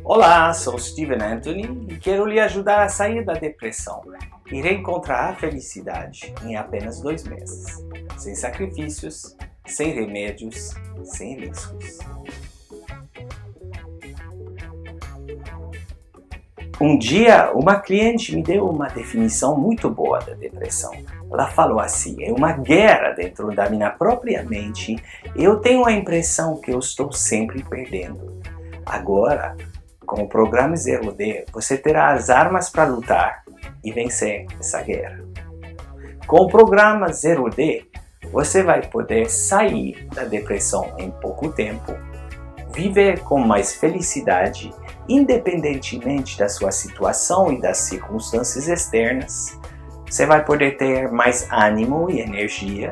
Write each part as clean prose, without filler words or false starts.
Olá, sou Steven Anthony e quero lhe ajudar a sair da depressão e reencontrar a felicidade em apenas 2 meses, sem sacrifícios, sem remédios, sem riscos. Um dia, uma cliente me deu uma definição muito boa da depressão. Ela falou assim: é uma guerra dentro da minha própria mente e eu tenho a impressão que eu estou sempre perdendo. Agora, com o programa Zero D, você terá as armas para lutar e vencer essa guerra. Com o programa Zero D, você vai poder sair da depressão em pouco tempo, viver com mais felicidade, independentemente da sua situação e das circunstâncias externas. Você vai poder ter mais ânimo e energia,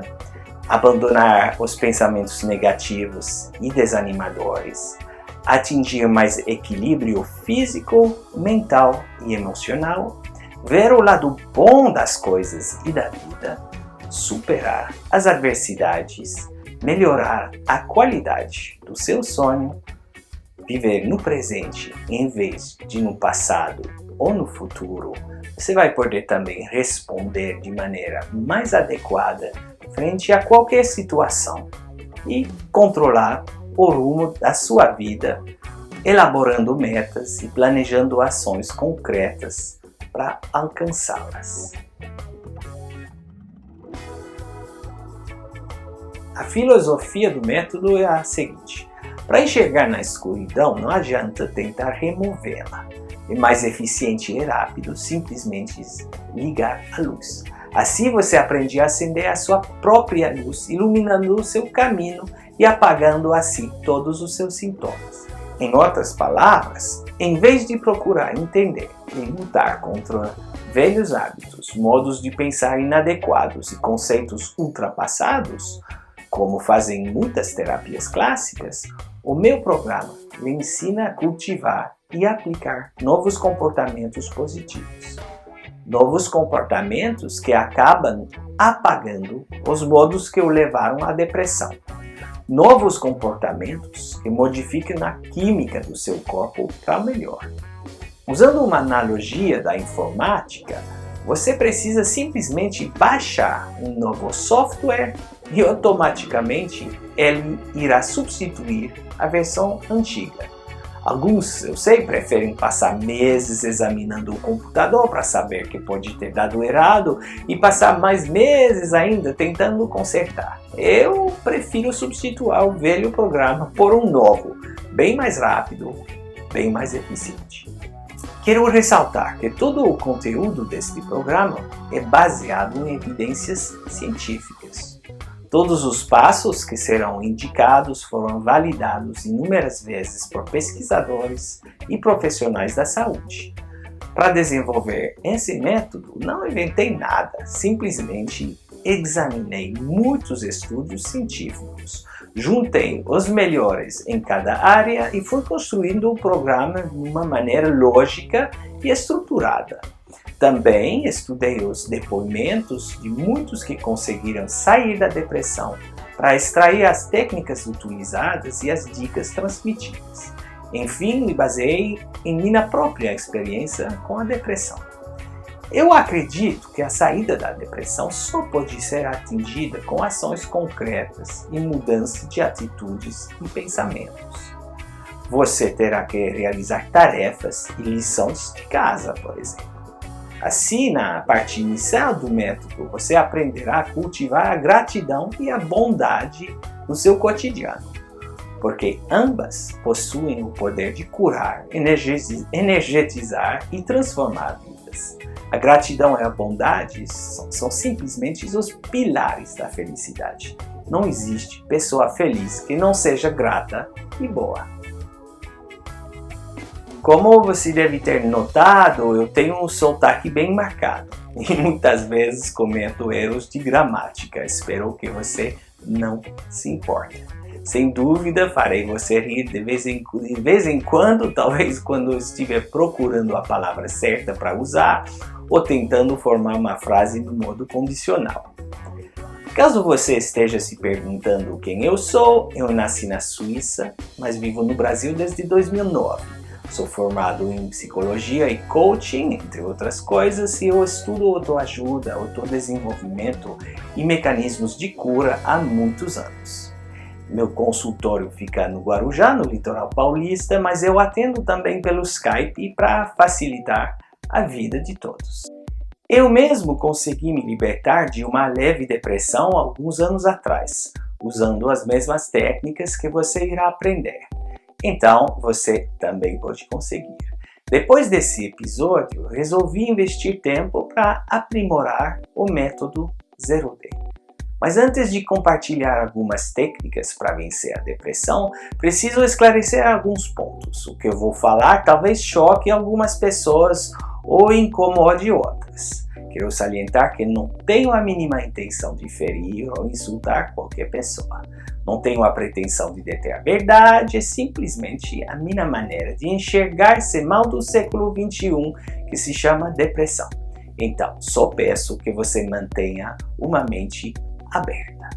abandonar os pensamentos negativos e desanimadores, atingir mais equilíbrio físico, mental e emocional, ver o lado bom das coisas e da vida, superar as adversidades, melhorar a qualidade do seu sonho, viver no presente em vez de no passado ou no futuro. Você vai poder também responder de maneira mais adequada frente a qualquer situação e controlar o rumo da sua vida, elaborando metas e planejando ações concretas para alcançá-las. A filosofia do método é a seguinte: para enxergar na escuridão, não adianta tentar removê-la. É mais eficiente e rápido simplesmente ligar a luz. Assim você aprende a acender a sua própria luz, iluminando o seu caminho e apagando assim todos os seus sintomas. Em outras palavras, em vez de procurar entender e lutar contra velhos hábitos, modos de pensar inadequados e conceitos ultrapassados, como fazem muitas terapias clássicas, o meu programa lhe ensina a cultivar e aplicar novos comportamentos positivos. Novos comportamentos que acabam apagando os modos que o levaram à depressão. Novos comportamentos que modificam a química do seu corpo para melhor. Usando uma analogia da informática, você precisa simplesmente baixar um novo software e automaticamente ele irá substituir a versão antiga. Alguns, eu sei, preferem passar meses examinando o computador para saber que pode ter dado errado e passar mais meses ainda tentando consertar. Eu prefiro substituir o velho programa por um novo, bem mais rápido, bem mais eficiente. Quero ressaltar que todo o conteúdo deste programa é baseado em evidências científicas. Todos os passos que serão indicados foram validados inúmeras vezes por pesquisadores e profissionais da saúde. Para desenvolver esse método, não inventei nada, simplesmente examinei muitos estudos científicos, juntei os melhores em cada área e fui construindo o programa de uma maneira lógica e estruturada. Também estudei os depoimentos de muitos que conseguiram sair da depressão para extrair as técnicas utilizadas e as dicas transmitidas. Enfim, me baseei em minha própria experiência com a depressão. Eu acredito que a saída da depressão só pode ser atingida com ações concretas e mudança de atitudes e pensamentos. Você terá que realizar tarefas e lições de casa, por exemplo. Assim, na parte inicial do método, você aprenderá a cultivar a gratidão e a bondade no seu cotidiano, porque ambas possuem o poder de curar, energetizar e transformar vidas. A gratidão e a bondade são simplesmente os pilares da felicidade. Não existe pessoa feliz que não seja grata e boa. Como você deve ter notado, eu tenho um sotaque bem marcado e muitas vezes cometo erros de gramática. Espero que você não se importe. Sem dúvida, farei você rir de vez em quando, talvez quando estiver procurando a palavra certa para usar ou tentando formar uma frase no modo condicional. Caso você esteja se perguntando quem eu sou, eu nasci na Suíça, mas vivo no Brasil desde 2009. Sou formado em psicologia e coaching, entre outras coisas, e eu estudo autoajuda, autodesenvolvimento e mecanismos de cura há muitos anos. Meu consultório fica no Guarujá, no litoral paulista, mas eu atendo também pelo Skype para facilitar a vida de todos. Eu mesmo consegui me libertar de uma leve depressão alguns anos atrás, usando as mesmas técnicas que você irá aprender. Então, você também pode conseguir. Depois desse episódio, resolvi investir tempo para aprimorar o método 0D. Mas antes de compartilhar algumas técnicas para vencer a depressão, preciso esclarecer alguns pontos. O que eu vou falar talvez choque algumas pessoas ou incomode outras. Quero salientar que não tenho a mínima intenção de ferir ou insultar qualquer pessoa. Não tenho a pretensão de deter a verdade, é simplesmente a minha maneira de enxergar esse mal do século XXI que se chama depressão. Então, só peço que você mantenha uma mente aberta.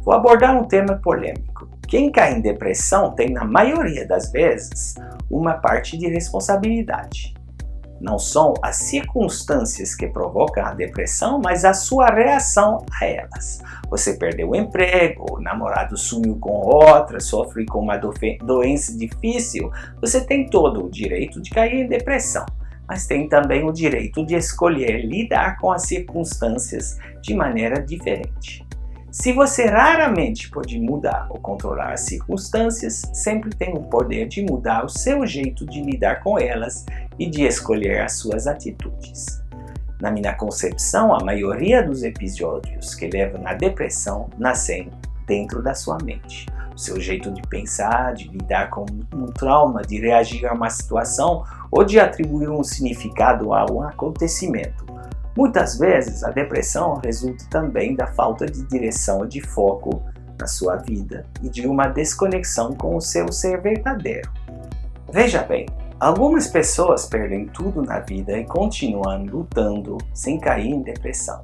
Vou abordar um tema polêmico. Quem cai em depressão tem, na maioria das vezes, uma parte de responsabilidade. Não são as circunstâncias que provocam a depressão, mas a sua reação a elas. Você perdeu o emprego, o namorado sumiu com outra, sofre com uma doença difícil, você tem todo o direito de cair em depressão, mas tem também o direito de escolher lidar com as circunstâncias de maneira diferente. Se você raramente pode mudar ou controlar as circunstâncias, sempre tem o poder de mudar o seu jeito de lidar com elas e de escolher as suas atitudes. Na minha concepção, a maioria dos episódios que levam à depressão nascem dentro da sua mente. O seu jeito de pensar, de lidar com um trauma, de reagir a uma situação ou de atribuir um significado a um acontecimento. Muitas vezes, a depressão resulta também da falta de direção e de foco na sua vida e de uma desconexão com o seu ser verdadeiro. Veja bem, algumas pessoas perdem tudo na vida e continuam lutando sem cair em depressão.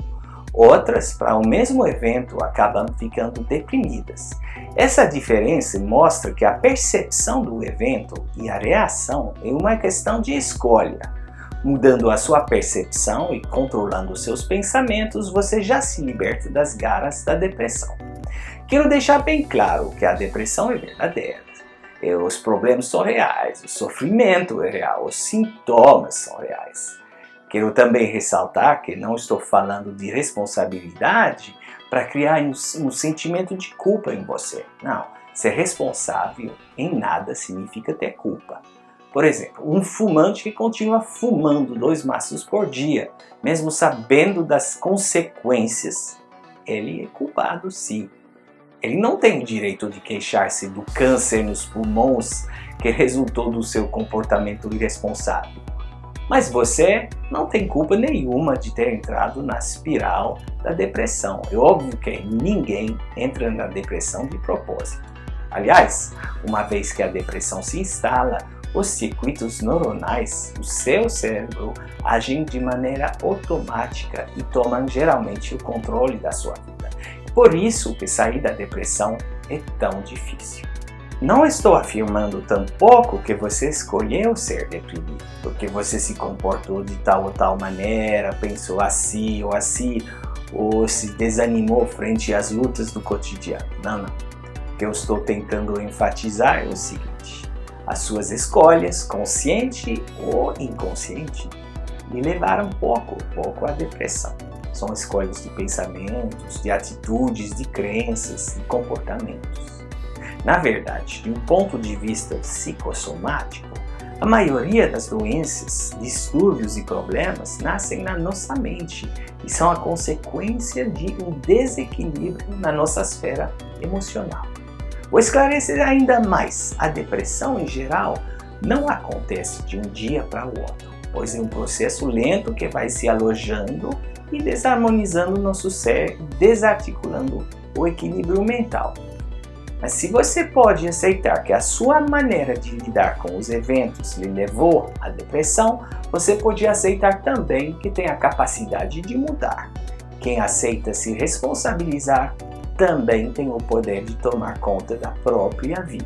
Outras, para o mesmo evento, acabam ficando deprimidas. Essa diferença mostra que a percepção do evento e a reação é uma questão de escolha. Mudando a sua percepção e controlando os seus pensamentos, você já se liberta das garras da depressão. Quero deixar bem claro que a depressão é verdadeira. Os problemas são reais, o sofrimento é real, os sintomas são reais. Quero também ressaltar que não estou falando de responsabilidade para criar um sentimento de culpa em você. Não, ser responsável em nada significa ter culpa. Por exemplo, um fumante que continua fumando 2 maços por dia, mesmo sabendo das consequências, ele é culpado sim. Ele não tem o direito de queixar-se do câncer nos pulmões que resultou do seu comportamento irresponsável. Mas você não tem culpa nenhuma de ter entrado na espiral da depressão. É óbvio que ninguém entra na depressão de propósito. Aliás, uma vez que a depressão se instala, os circuitos neuronais do seu cérebro agem de maneira automática e tomam geralmente o controle da sua vida. Por isso que sair da depressão é tão difícil. Não estou afirmando tampouco que você escolheu ser deprimido, porque você se comportou de tal ou tal maneira, pensou assim, ou se desanimou frente às lutas do cotidiano. Não. O que eu estou tentando enfatizar é o seguinte: as suas escolhas, consciente ou inconsciente, lhe levaram pouco à depressão. São escolhas de pensamentos, de atitudes, de crenças, de comportamentos. Na verdade, de um ponto de vista psicossomático, a maioria das doenças, distúrbios e problemas nascem na nossa mente e são a consequência de um desequilíbrio na nossa esfera emocional. Vou esclarecer ainda mais: a depressão em geral não acontece de um dia para o outro, pois é um processo lento que vai se alojando e desarmonizando o nosso ser, desarticulando o equilíbrio mental. Mas se você pode aceitar que a sua maneira de lidar com os eventos lhe levou à depressão, você pode aceitar também que tem a capacidade de mudar. Quem aceita se responsabilizar também tem o poder de tomar conta da própria vida.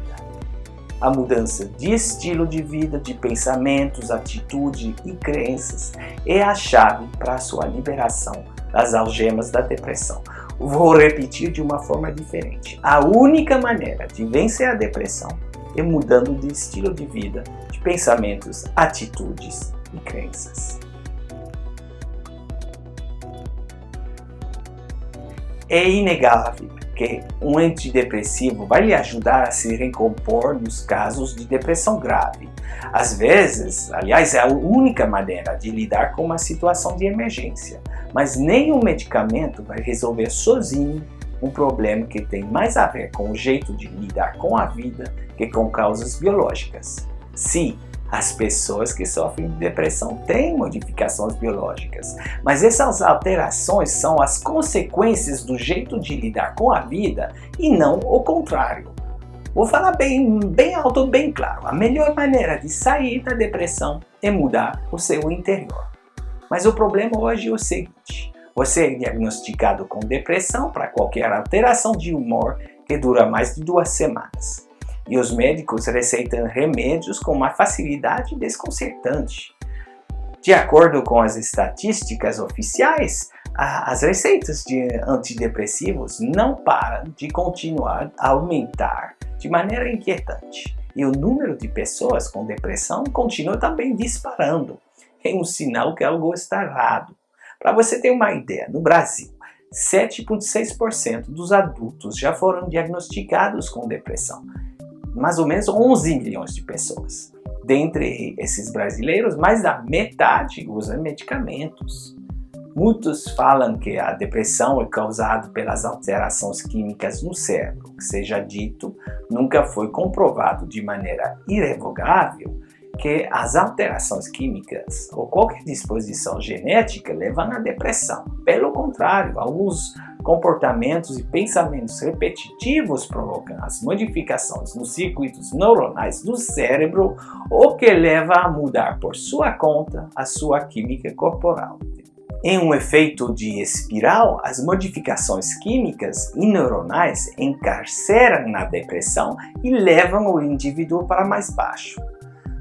A mudança de estilo de vida, de pensamentos, atitude e crenças é a chave para a sua liberação das algemas da depressão. Vou repetir de uma forma diferente. A única maneira de vencer a depressão é mudando de estilo de vida, de pensamentos, atitudes e crenças. É inegável que um antidepressivo vai lhe ajudar a se recompor nos casos de depressão grave. Às vezes, aliás, é a única maneira de lidar com uma situação de emergência, mas nenhum medicamento vai resolver sozinho um problema que tem mais a ver com o jeito de lidar com a vida que com causas biológicas. Sim, as pessoas que sofrem de depressão têm modificações biológicas, mas essas alterações são as consequências do jeito de lidar com a vida e não o contrário. Vou falar bem alto, bem claro. A melhor maneira de sair da depressão é mudar o seu interior. Mas o problema hoje é o seguinte: você é diagnosticado com depressão para qualquer alteração de humor que dura mais de 2 semanas. E os médicos receitam remédios com uma facilidade desconcertante. De acordo com as estatísticas oficiais, as receitas de antidepressivos não param de continuar a aumentar de maneira inquietante. E o número de pessoas com depressão continua também disparando. É um sinal que algo está errado. Para você ter uma ideia, no Brasil, 7,6% dos adultos já foram diagnosticados com depressão. Mais ou menos 11 milhões de pessoas. Dentre esses brasileiros, mais da metade usa medicamentos. Muitos falam que a depressão é causada pelas alterações químicas no cérebro. Que seja dito, nunca foi comprovado de maneira irrevogável que as alterações químicas ou qualquer disposição genética levam à depressão. Pelo contrário, alguns comportamentos e pensamentos repetitivos provocam as modificações nos circuitos neuronais do cérebro, o que leva a mudar por sua conta a sua química corporal. Em um efeito de espiral, as modificações químicas e neuronais encarceram na depressão e levam o indivíduo para mais baixo.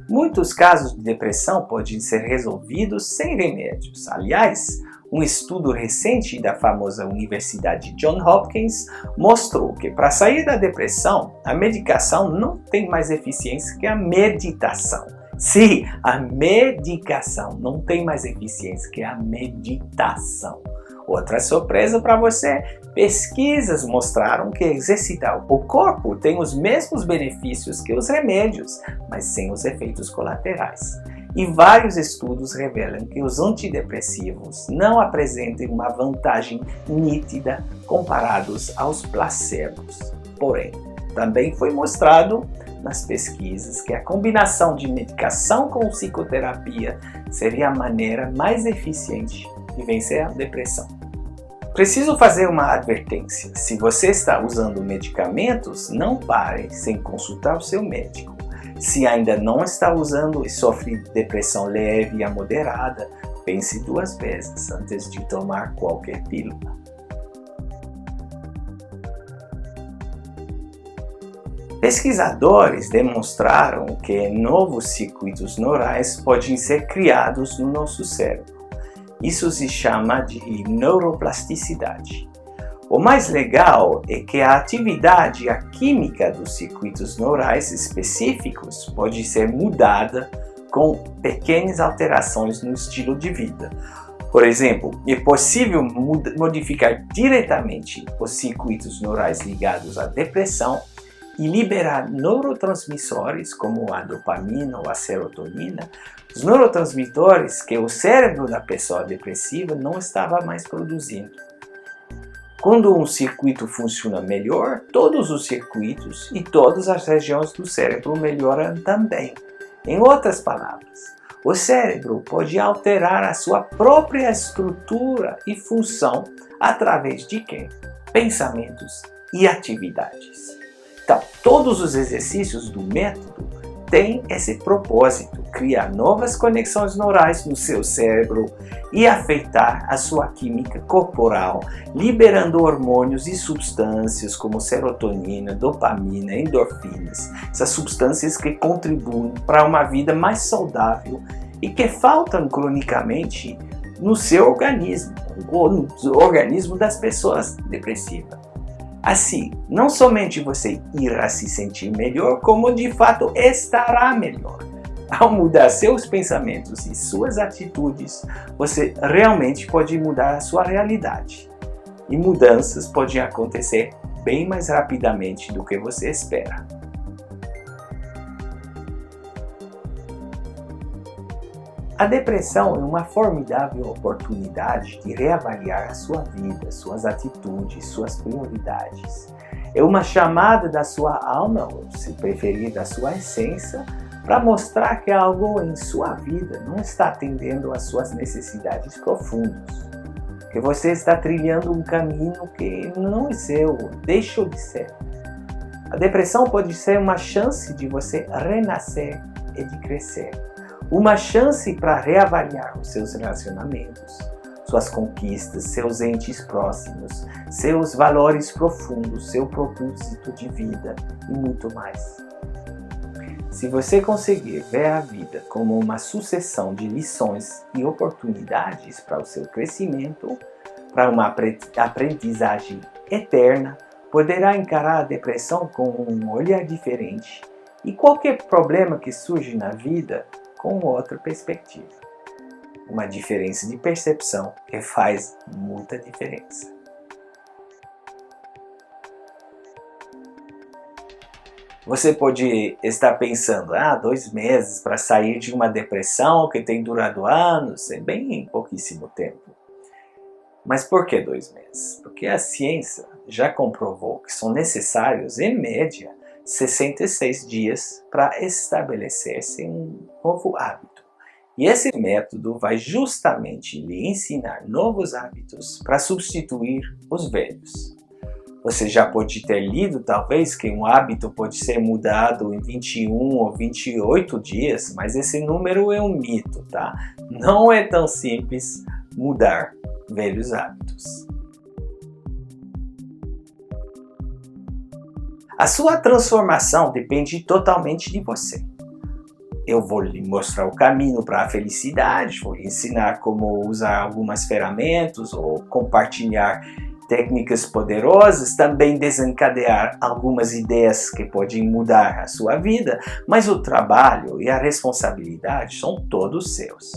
Muitos casos de depressão podem ser resolvidos sem remédios. Aliás, um estudo recente da famosa Universidade Johns Hopkins mostrou que para sair da depressão, a medicação não tem mais eficiência que a meditação. Sim, a medicação não tem mais eficiência que a meditação. Outra surpresa para você: pesquisas mostraram que exercitar o corpo tem os mesmos benefícios que os remédios, mas sem os efeitos colaterais. E vários estudos revelam que os antidepressivos não apresentam uma vantagem nítida comparados aos placebos. Porém, também foi mostrado nas pesquisas que a combinação de medicação com psicoterapia seria a maneira mais eficiente de vencer a depressão. Preciso fazer uma advertência: se você está usando medicamentos, não pare sem consultar o seu médico. Se ainda não está usando e sofre de depressão leve a moderada, pense 2 vezes antes de tomar qualquer pílula. Pesquisadores demonstraram que novos circuitos neurais podem ser criados no nosso cérebro. Isso se chama de neuroplasticidade. O mais legal é que a atividade e a química dos circuitos neurais específicos pode ser mudada com pequenas alterações no estilo de vida. Por exemplo, é possível modificar diretamente os circuitos neurais ligados à depressão e liberar neurotransmissores como a dopamina ou a serotonina, os neurotransmissores que o cérebro da pessoa depressiva não estava mais produzindo. Quando um circuito funciona melhor, todos os circuitos e todas as regiões do cérebro melhoram também. Em outras palavras, o cérebro pode alterar a sua própria estrutura e função através de quê? Pensamentos e atividades. Então, todos os exercícios do método tem esse propósito: criar novas conexões neurais no seu cérebro e afetar a sua química corporal, liberando hormônios e substâncias como serotonina, dopamina, endorfinas, essas substâncias que contribuem para uma vida mais saudável e que faltam cronicamente no seu organismo ou no organismo das pessoas depressivas. Assim, não somente você irá se sentir melhor, como de fato estará melhor. Ao mudar seus pensamentos e suas atitudes, você realmente pode mudar a sua realidade. E mudanças podem acontecer bem mais rapidamente do que você espera. A depressão é uma formidável oportunidade de reavaliar a sua vida, suas atitudes, suas prioridades. É uma chamada da sua alma, ou se preferir, da sua essência, para mostrar que algo em sua vida não está atendendo às suas necessidades profundas. Que você está trilhando um caminho que não é seu, deixou de ser. A depressão pode ser uma chance de você renascer e de crescer. Uma chance para reavaliar os seus relacionamentos, suas conquistas, seus entes próximos, seus valores profundos, seu propósito de vida e muito mais. Se você conseguir ver a vida como uma sucessão de lições e oportunidades para o seu crescimento, para uma aprendizagem eterna, poderá encarar a depressão com um olhar diferente e qualquer problema que surge na vida com outra perspectiva. Uma diferença de percepção que faz muita diferença. Você pode estar pensando, 2 meses para sair de uma depressão que tem durado anos, é bem pouquíssimo tempo. Mas por que 2 meses? Porque a ciência já comprovou que são necessários, em média, 66 dias para estabelecer-se um novo hábito. E esse método vai justamente lhe ensinar novos hábitos para substituir os velhos. Você já pode ter lido, talvez, que um hábito pode ser mudado em 21 ou 28 dias, mas esse número é um mito, tá? Não é tão simples mudar velhos hábitos. A sua transformação depende totalmente de você. Eu vou lhe mostrar o caminho para a felicidade, vou lhe ensinar como usar algumas ferramentas ou compartilhar técnicas poderosas, também desencadear algumas ideias que podem mudar a sua vida, mas o trabalho e a responsabilidade são todos seus.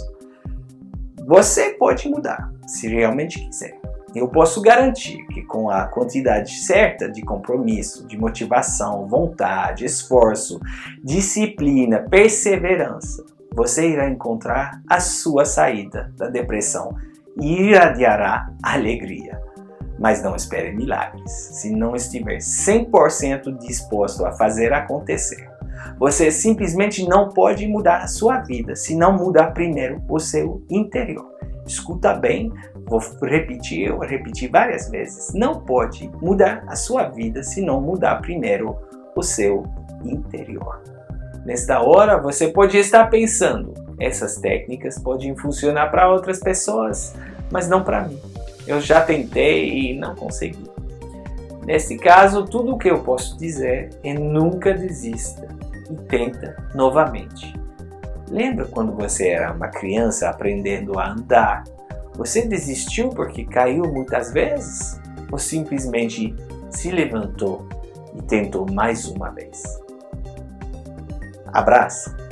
Você pode mudar, se realmente quiser. Eu posso garantir que com a quantidade certa de compromisso, de motivação, vontade, esforço, disciplina, perseverança, você irá encontrar a sua saída da depressão e irradiará alegria. Mas não espere milagres, se não estiver 100% disposto a fazer acontecer. Você simplesmente não pode mudar a sua vida se não mudar primeiro o seu interior. Escuta bem, vou repetir várias vezes. Não pode mudar a sua vida se não mudar primeiro o seu interior. Nesta hora, você pode estar pensando, essas técnicas podem funcionar para outras pessoas, mas não para mim. Eu já tentei e não consegui. Nesse caso, tudo o que eu posso dizer é nunca desista e tenta novamente. Lembra quando você era uma criança aprendendo a andar? Você desistiu porque caiu muitas vezes? Ou simplesmente se levantou e tentou mais uma vez? Abraço!